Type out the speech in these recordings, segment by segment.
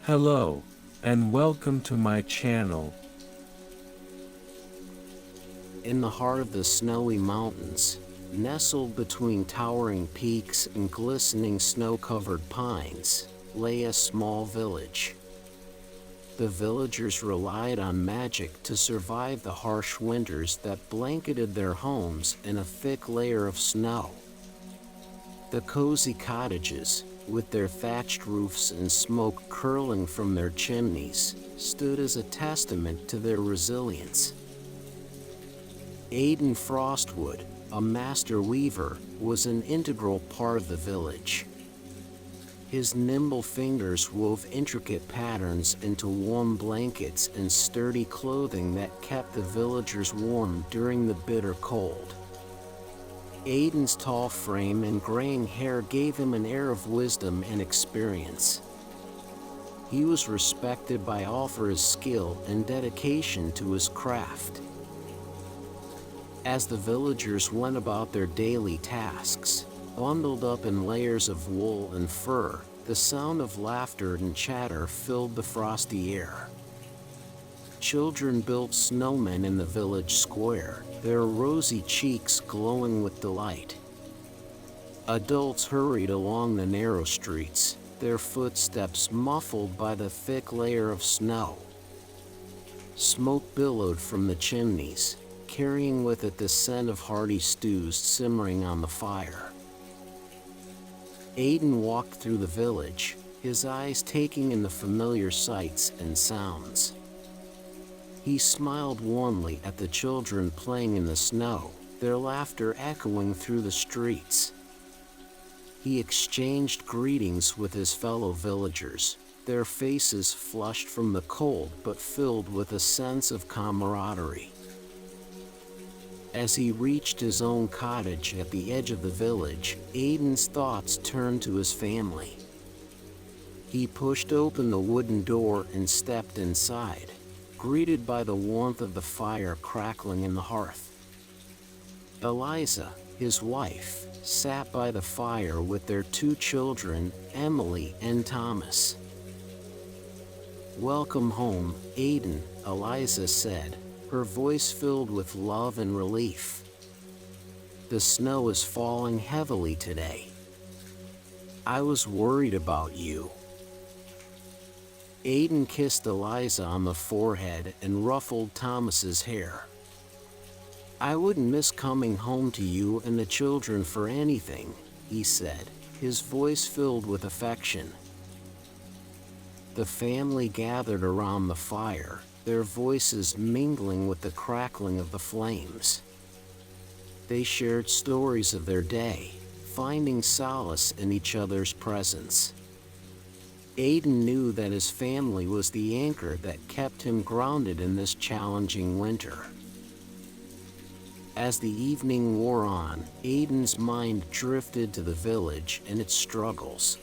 Hello, and welcome to my channel. In the heart of the snowy mountains, nestled between towering peaks and glistening snow-covered pines, lay a small village. The villagers relied on magic to survive the harsh winters that blanketed their homes in a thick layer of snow. The cozy cottages, with their thatched roofs and smoke curling from their chimneys, stood as a testament to their resilience. Aidan Frostwood, a master weaver, was an integral part of the village. His nimble fingers wove intricate patterns into warm blankets and sturdy clothing that kept the villagers warm during the bitter cold. Aidan's tall frame and graying hair gave him an air of wisdom and experience. He was respected by all for his skill and dedication to his craft. As the villagers went about their daily tasks, bundled up in layers of wool and fur, the sound of laughter and chatter filled the frosty air. Children built snowmen in the village square, their rosy cheeks glowing with delight. Adults hurried along the narrow streets, their footsteps muffled by the thick layer of snow. Smoke billowed from the chimneys, carrying with it the scent of hearty stews simmering on the fire. Aidan walked through the village, his eyes taking in the familiar sights and sounds. He smiled warmly at the children playing in the snow, their laughter echoing through the streets. He exchanged greetings with his fellow villagers, their faces flushed from the cold but filled with a sense of camaraderie. As he reached his own cottage at the edge of the village, Aidan's thoughts turned to his family. He pushed open the wooden door and stepped inside, greeted by the warmth of the fire crackling in the hearth. Eliza, his wife, sat by the fire with their two children, Emily and Thomas. "Welcome home, Aidan," Eliza said, her voice filled with love and relief. "The snow is falling heavily today. I was worried about you." Aidan kissed Eliza on the forehead and ruffled Thomas's hair. "I wouldn't miss coming home to you and the children for anything," he said, his voice filled with affection. The family gathered around the fire, their voices mingling with the crackling of the flames. They shared stories of their day, finding solace in each other's presence. Aidan knew that his family was the anchor that kept him grounded in this challenging winter. As the evening wore on, Aidan's mind drifted to the village and its struggles.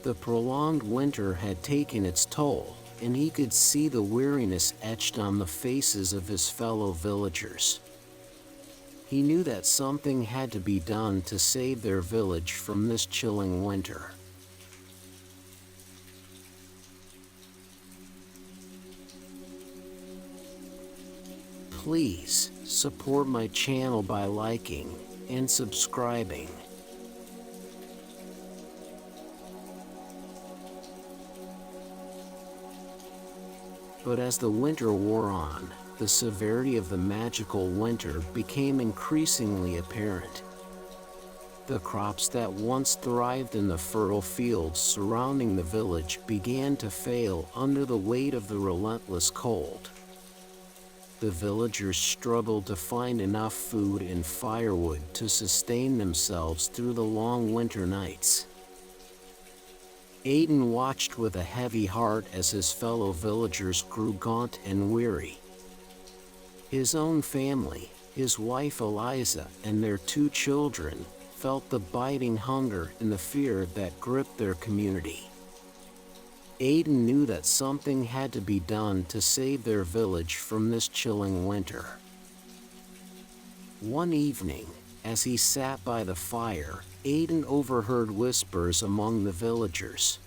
The prolonged winter had taken its toll, and he could see the weariness etched on the faces of his fellow villagers. He knew that something had to be done to save their village from this chilling winter. Please support my channel by liking and subscribing. But as the winter wore on, the severity of the magical winter became increasingly apparent. The crops that once thrived in the fertile fields surrounding the village began to fail under the weight of the relentless cold. The villagers struggled to find enough food and firewood to sustain themselves through the long winter nights. Aidan watched with a heavy heart as his fellow villagers grew gaunt and weary. His own family, his wife Eliza, and their two children, felt the biting hunger and the fear that gripped their community. Aidan knew that something had to be done to save their village from this chilling winter. One evening, as he sat by the fire, Aidan overheard whispers among the villagers.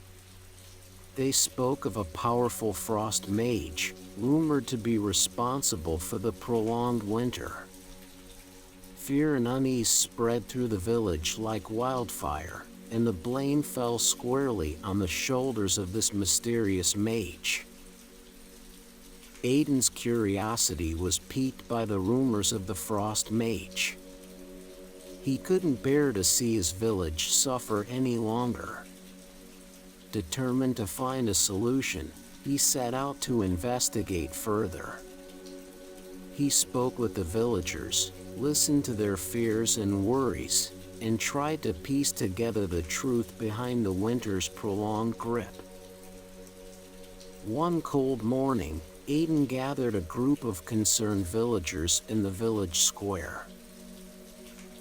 They spoke of a powerful frost mage, rumored to be responsible for the prolonged winter. Fear and unease spread through the village like wildfire, and the blame fell squarely on the shoulders of this mysterious mage. Aiden's curiosity was piqued by the rumors of the frost mage. He couldn't bear to see his village suffer any longer. Determined to find a solution, he set out to investigate further. He spoke with the villagers, listened to their fears and worries, and tried to piece together the truth behind the winter's prolonged grip. One cold morning, Aiden gathered a group of concerned villagers in the village square.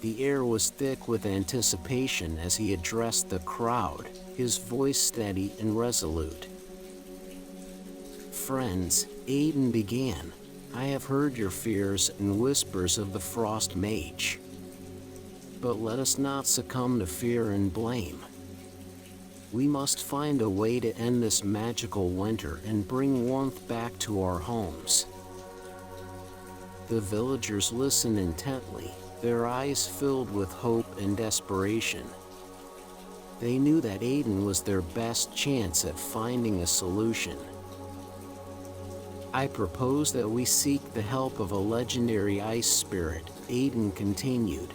The air was thick with anticipation as he addressed the crowd, his voice steady and resolute. "Friends," Aiden began, "I have heard your fears and whispers of the frost mage. But let us not succumb to fear and blame. We must find a way to end this magical winter and bring warmth back to our homes." The villagers listened intently, their eyes filled with hope and desperation. They knew that Aiden was their best chance at finding a solution. "I propose that we seek the help of a legendary ice spirit," Aiden continued.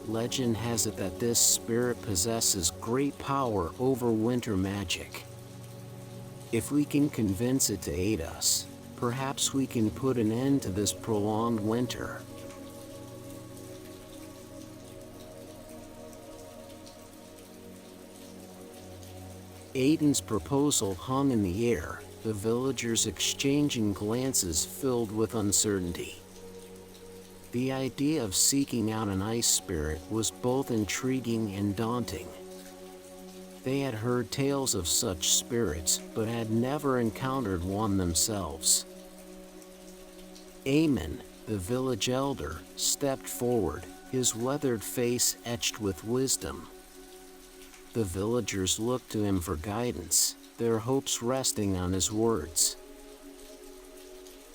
"Legend has it that this spirit possesses great power over winter magic. If we can convince it to aid us, perhaps we can put an end to this prolonged winter." Aiden's proposal hung in the air, the villagers exchanging glances filled with uncertainty. The idea of seeking out an ice spirit was both intriguing and daunting. They had heard tales of such spirits, but had never encountered one themselves. Eamon, the village elder, stepped forward, his weathered face etched with wisdom. The villagers looked to him for guidance, their hopes resting on his words.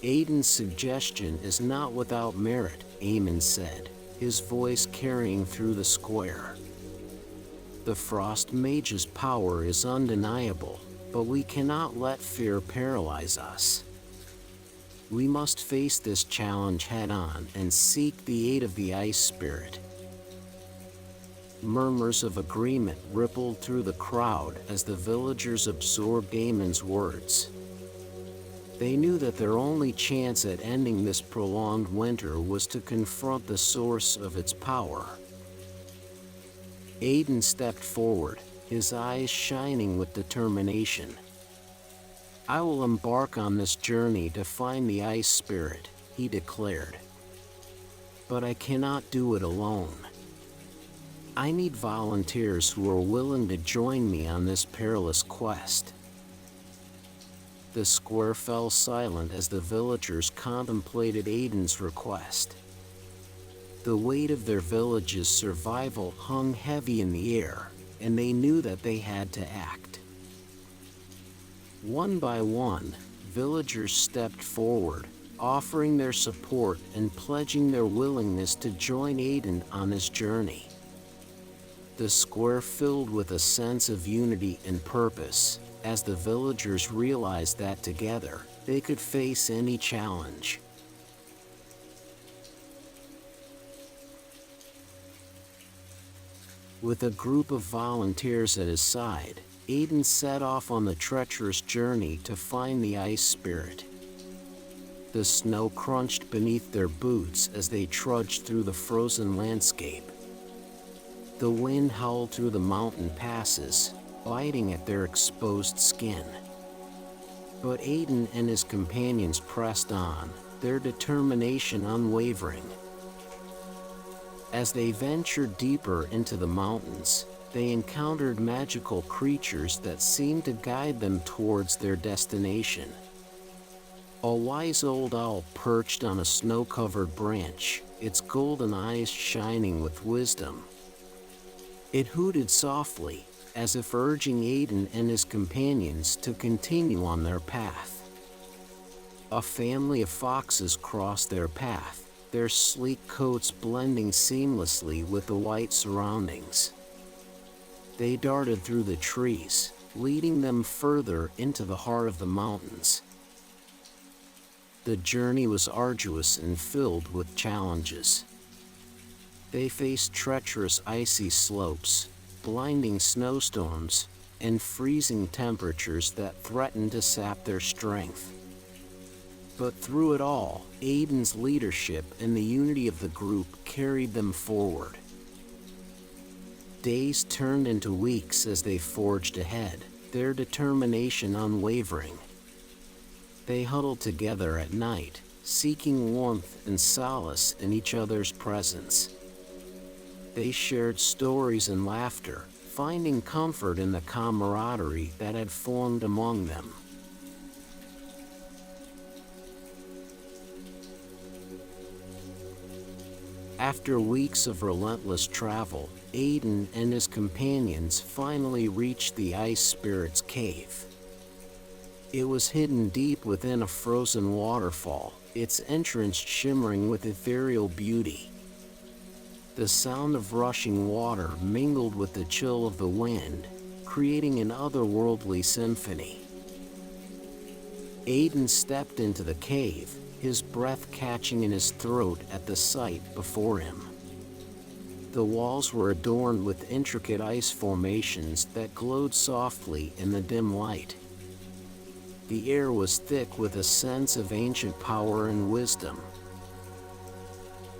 "Aiden's suggestion is not without merit," Eamon said, his voice carrying through the square. "The frost mage's power is undeniable, but we cannot let fear paralyze us. We must face this challenge head-on and seek the aid of the ice spirit." Murmurs of agreement rippled through the crowd as the villagers absorbed Eamon's words. They knew that their only chance at ending this prolonged winter was to confront the source of its power. Aiden stepped forward, his eyes shining with determination. "I will embark on this journey to find the ice spirit," he declared. "But I cannot do it alone. I need volunteers who are willing to join me on this perilous quest." The square fell silent as the villagers contemplated Aiden's request. The weight of their village's survival hung heavy in the air, and they knew that they had to act. One by one, villagers stepped forward, offering their support and pledging their willingness to join Aiden on his journey. The square filled with a sense of unity and purpose, as the villagers realized that together, they could face any challenge. With a group of volunteers at his side, Aiden set off on the treacherous journey to find the ice spirit. The snow crunched beneath their boots as they trudged through the frozen landscape. The wind howled through the mountain passes, biting at their exposed skin. But Aiden and his companions pressed on, their determination unwavering. As they ventured deeper into the mountains, they encountered magical creatures that seemed to guide them towards their destination. A wise old owl perched on a snow-covered branch, its golden eyes shining with wisdom. It hooted softly, as if urging Aiden and his companions to continue on their path. A family of foxes crossed their path, their sleek coats blending seamlessly with the white surroundings. They darted through the trees, leading them further into the heart of the mountains. The journey was arduous and filled with challenges. They faced treacherous icy slopes, blinding snowstorms, and freezing temperatures that threatened to sap their strength. But through it all, Aiden's leadership and the unity of the group carried them forward. Days turned into weeks as they forged ahead, their determination unwavering. They huddled together at night, seeking warmth and solace in each other's presence. They shared stories and laughter, finding comfort in the camaraderie that had formed among them. After weeks of relentless travel, Aiden and his companions finally reached the Ice Spirit's cave. It was hidden deep within a frozen waterfall, its entrance shimmering with ethereal beauty. The sound of rushing water mingled with the chill of the wind, creating an otherworldly symphony. Aiden stepped into the cave, his breath catching in his throat at the sight before him. The walls were adorned with intricate ice formations that glowed softly in the dim light. The air was thick with a sense of ancient power and wisdom.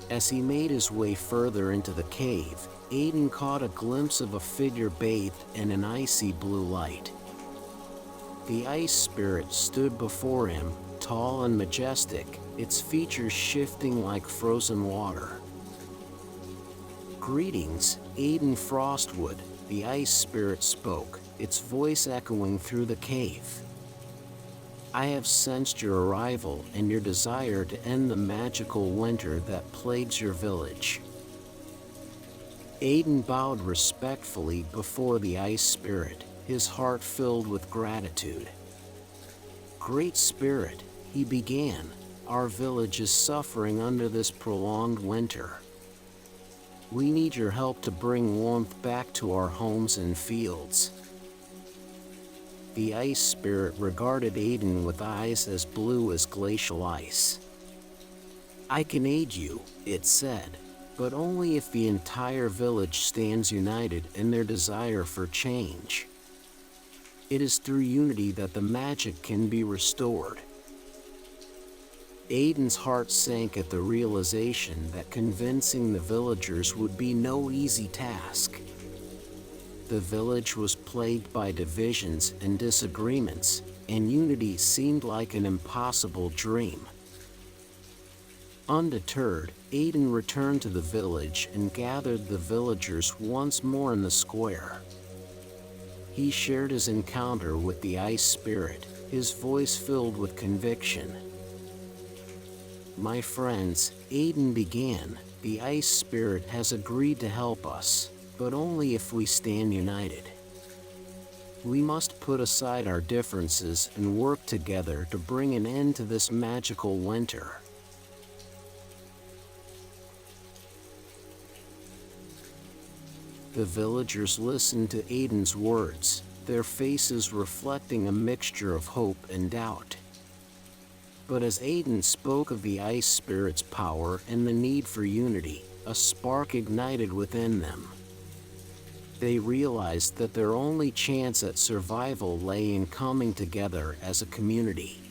As he made his way further into the cave, Aiden caught a glimpse of a figure bathed in an icy blue light. The Ice Spirit stood before him, tall and majestic, its features shifting like frozen water. "Greetings, Aiden Frostwood," the Ice Spirit spoke, its voice echoing through the cave. "I have sensed your arrival and your desire to end the magical winter that plagues your village." Aiden bowed respectfully before the Ice Spirit, his heart filled with gratitude. "Great Spirit," he began, "our village is suffering under this prolonged winter. We need your help to bring warmth back to our homes and fields." The Ice Spirit regarded Aiden with eyes as blue as glacial ice. "I can aid you," it said, "but only if the entire village stands united in their desire for change. It is through unity that the magic can be restored." Aiden's heart sank at the realization that convincing the villagers would be no easy task. The village was plagued by divisions and disagreements, and unity seemed like an impossible dream. Undeterred, Aiden returned to the village and gathered the villagers once more in the square. He shared his encounter with the Ice Spirit, his voice filled with conviction. "My friends," Aiden began, "the Ice Spirit has agreed to help us, but only if we stand united. We must put aside our differences and work together to bring an end to this magical winter." The villagers listened to Aiden's words, their faces reflecting a mixture of hope and doubt. But as Aiden spoke of the Ice Spirit's power and the need for unity, a spark ignited within them. They realized that their only chance at survival lay in coming together as a community.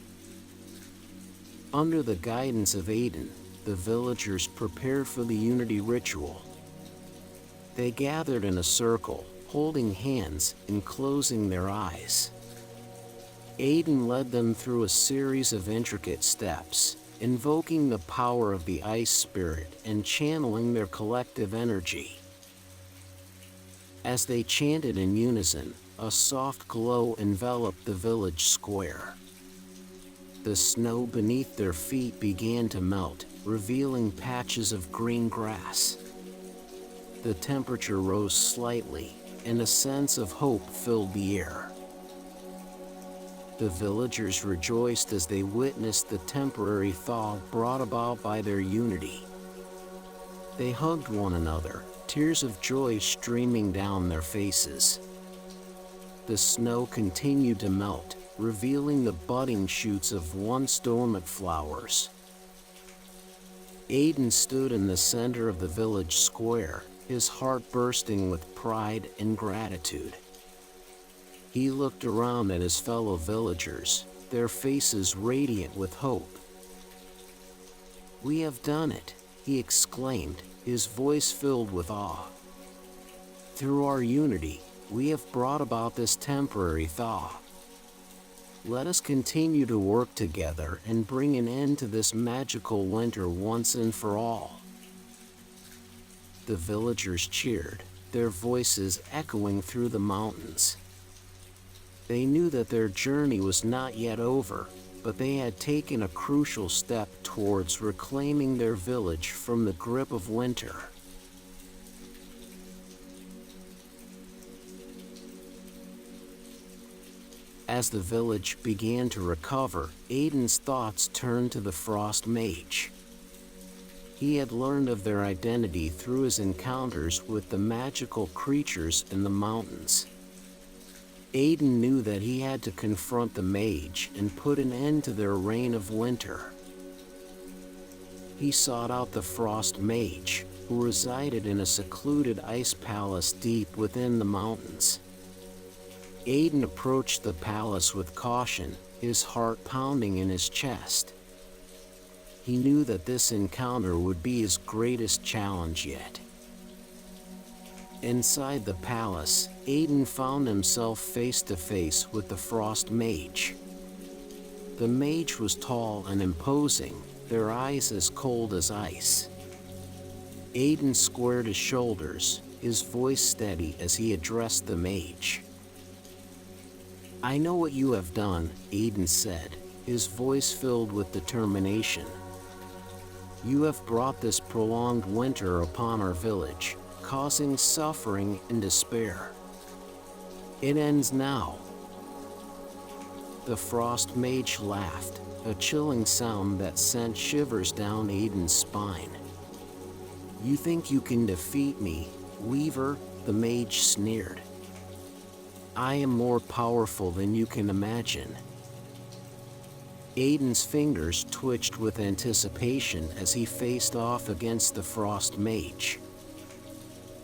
Under the guidance of Aiden, the villagers prepared for the unity ritual. They gathered in a circle, holding hands and closing their eyes. Aiden led them through a series of intricate steps, invoking the power of the Ice Spirit and channeling their collective energy. As they chanted in unison, a soft glow enveloped the village square. The snow beneath their feet began to melt, revealing patches of green grass. The temperature rose slightly, and a sense of hope filled the air. The villagers rejoiced as they witnessed the temporary thaw brought about by their unity. They hugged one another, tears of joy streaming down their faces. The snow continued to melt, revealing the budding shoots of once dormant flowers. Aiden stood in the center of the village square, his heart bursting with pride and gratitude. He looked around at his fellow villagers, their faces radiant with hope. "We have done it," he exclaimed, his voice filled with awe. "Through our unity, we have brought about this temporary thaw. Let us continue to work together and bring an end to this magical winter once and for all." The villagers cheered, their voices echoing through the mountains. They knew that their journey was not yet over, but they had taken a crucial step towards reclaiming their village from the grip of winter. As the village began to recover, Aiden's thoughts turned to the Frost Mage. He had learned of their identity through his encounters with the magical creatures in the mountains. Aiden knew that he had to confront the mage and put an end to their reign of winter. He sought out the Frost Mage, who resided in a secluded ice palace deep within the mountains. Aiden approached the palace with caution, his heart pounding in his chest. He knew that this encounter would be his greatest challenge yet. Inside the palace, Aiden found himself face to face with the Frost Mage. The mage was tall and imposing, their eyes as cold as ice. Aiden squared his shoulders, his voice steady as he addressed the mage. "I know what you have done," Aiden said, his voice filled with determination. "You have brought this prolonged winter upon our village, causing suffering and despair. It ends now." The Frost Mage laughed, a chilling sound that sent shivers down Aiden's spine. "You think you can defeat me, Weaver?" the mage sneered. "I am more powerful than you can imagine." Aiden's fingers twitched with anticipation as he faced off against the Frost Mage.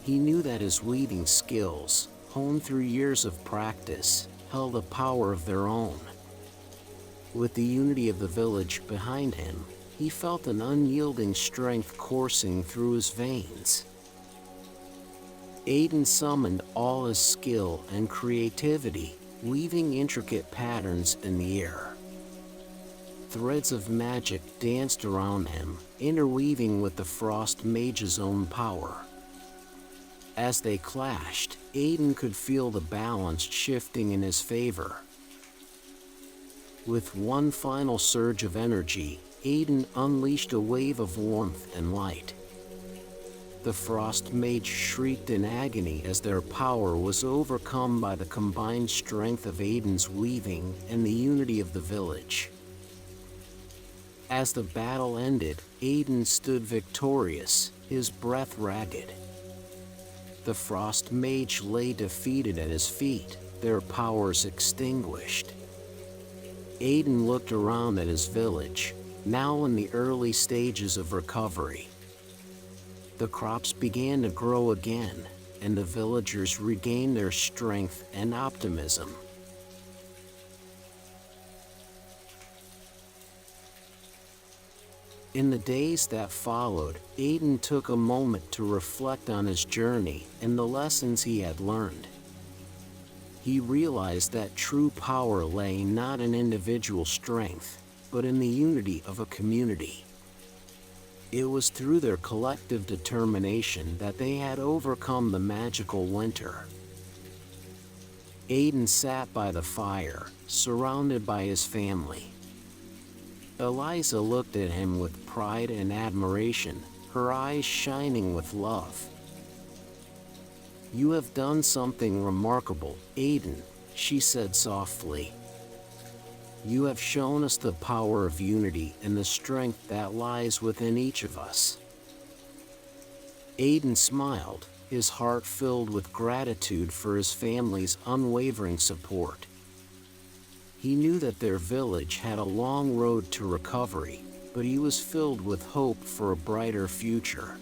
He knew that his weaving skills, honed through years of practice, held a power of their own. With the unity of the village behind him, he felt an unyielding strength coursing through his veins. Aiden summoned all his skill and creativity, weaving intricate patterns in the air. Threads of magic danced around him, interweaving with the Frost Mage's own power. As they clashed, Aiden could feel the balance shifting in his favor. With one final surge of energy, Aiden unleashed a wave of warmth and light. The Frost Mage shrieked in agony as their power was overcome by the combined strength of Aiden's weaving and the unity of the village. As the battle ended, Aiden stood victorious, his breath ragged. The Frost Mage lay defeated at his feet, their powers extinguished. Aiden looked around at his village, now in the early stages of recovery. The crops began to grow again, and the villagers regained their strength and optimism. In the days that followed, Aiden took a moment to reflect on his journey and the lessons he had learned. He realized that true power lay not in individual strength, but in the unity of a community. It was through their collective determination that they had overcome the magical winter. Aiden sat by the fire, surrounded by his family. Eliza looked at him with pride and admiration, her eyes shining with love. "You have done something remarkable, Aiden," she said softly. "You have shown us the power of unity and the strength that lies within each of us." Aiden smiled, his heart filled with gratitude for his family's unwavering support. He knew that their village had a long road to recovery, but he was filled with hope for a brighter future.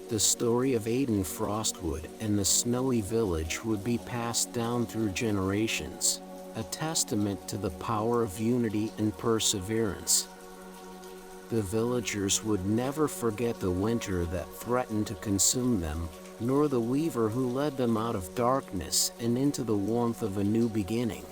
The story of Aiden Frostwood and the snowy village would be passed down through generations, a testament to the power of unity and perseverance. The villagers would never forget the winter that threatened to consume them, nor the weaver who led them out of darkness and into the warmth of a new beginning.